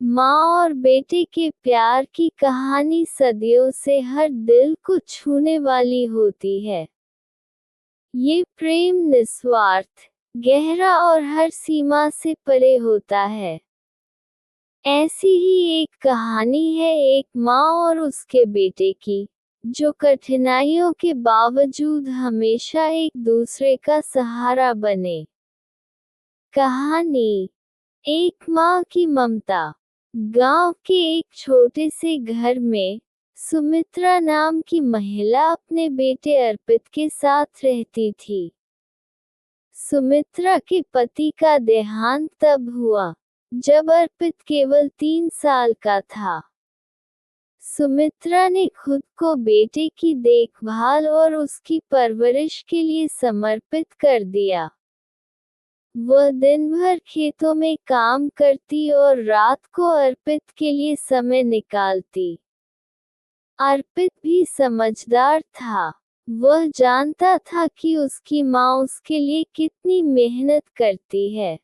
माँ और बेटे के प्यार की कहानी सदियों से हर दिल को छूने वाली होती है। ये प्रेम निस्वार्थ, गहरा और हर सीमा से परे होता है। ऐसी ही एक कहानी है एक माँ और उसके बेटे की, जो कठिनाइयों के बावजूद हमेशा एक दूसरे का सहारा बने। कहानी, एक माँ की ममता। गांव के एक छोटे से घर में सुमित्रा नाम की महिला अपने बेटे अर्पित के साथ रहती थी। सुमित्रा के पति का देहांत तब हुआ जब अर्पित केवल 3 साल का था। सुमित्रा ने खुद को बेटे की देखभाल और उसकी परवरिश के लिए समर्पित कर दिया। वह दिन भर खेतों में काम करती और रात को अर्पित के लिए समय निकालती। अर्पित भी समझदार था। वह जानता था कि उसकी माँ उसके लिए कितनी मेहनत करती है।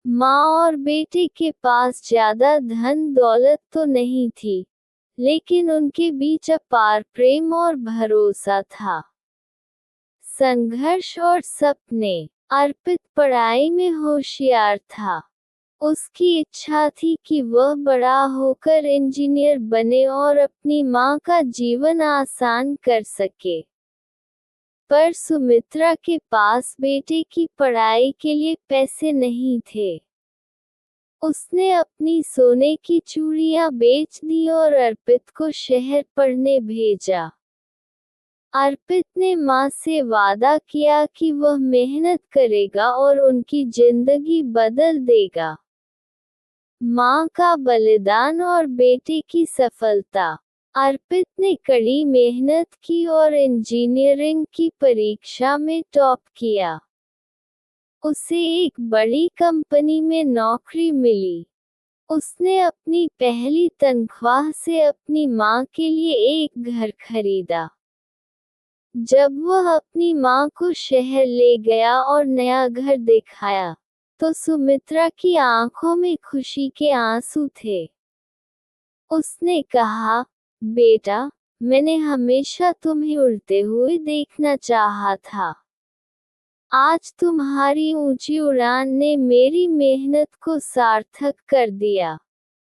माँ और बेटे के पास ज्यादा धन दौलत तो नहीं थी, लेकिन उनके बीच अपार प्रेम और भरोसा था। संघर्ष और सपने। अर्पित पढ़ाई में होशियार था। उसकी इच्छा थी कि वह बड़ा होकर इंजीनियर बने और अपनी माँ का जीवन आसान कर सके। पर सुमित्रा के पास बेटे की पढ़ाई के लिए पैसे नहीं थे। उसने अपनी सोने की चूड़ियां बेच दी और अर्पित को शहर पढ़ने भेजा। अर्पित ने माँ से वादा किया कि वह मेहनत करेगा और उनकी जिंदगी बदल देगा। माँ का बलिदान और बेटे की सफलता। अर्पित ने कड़ी मेहनत की और इंजीनियरिंग की परीक्षा में टॉप किया। उसे एक बड़ी कंपनी में नौकरी मिली। उसने अपनी पहली तनख्वाह से अपनी माँ के लिए एक घर खरीदा। जब वह अपनी माँ को शहर ले गया और नया घर दिखाया, तो सुमित्रा की आंखों में खुशी के आंसू थे। उसने कहा, बेटा, मैंने हमेशा तुम्हें उड़ते हुए देखना चाहा था। आज तुम्हारी ऊंची उड़ान ने मेरी मेहनत को सार्थक कर दिया।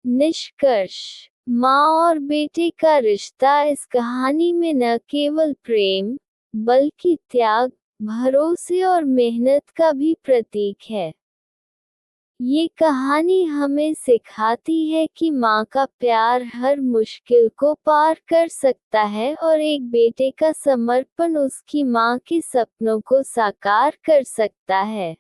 निष्कर्ष, माँ और बेटे का रिश्ता इस कहानी में न केवल प्रेम, बल्कि त्याग, भरोसे और मेहनत का भी प्रतीक है। ये कहानी हमें सिखाती है कि माँ का प्यार हर मुश्किल को पार कर सकता है और एक बेटे का समर्पण उसकी माँ के सपनों को साकार कर सकता है।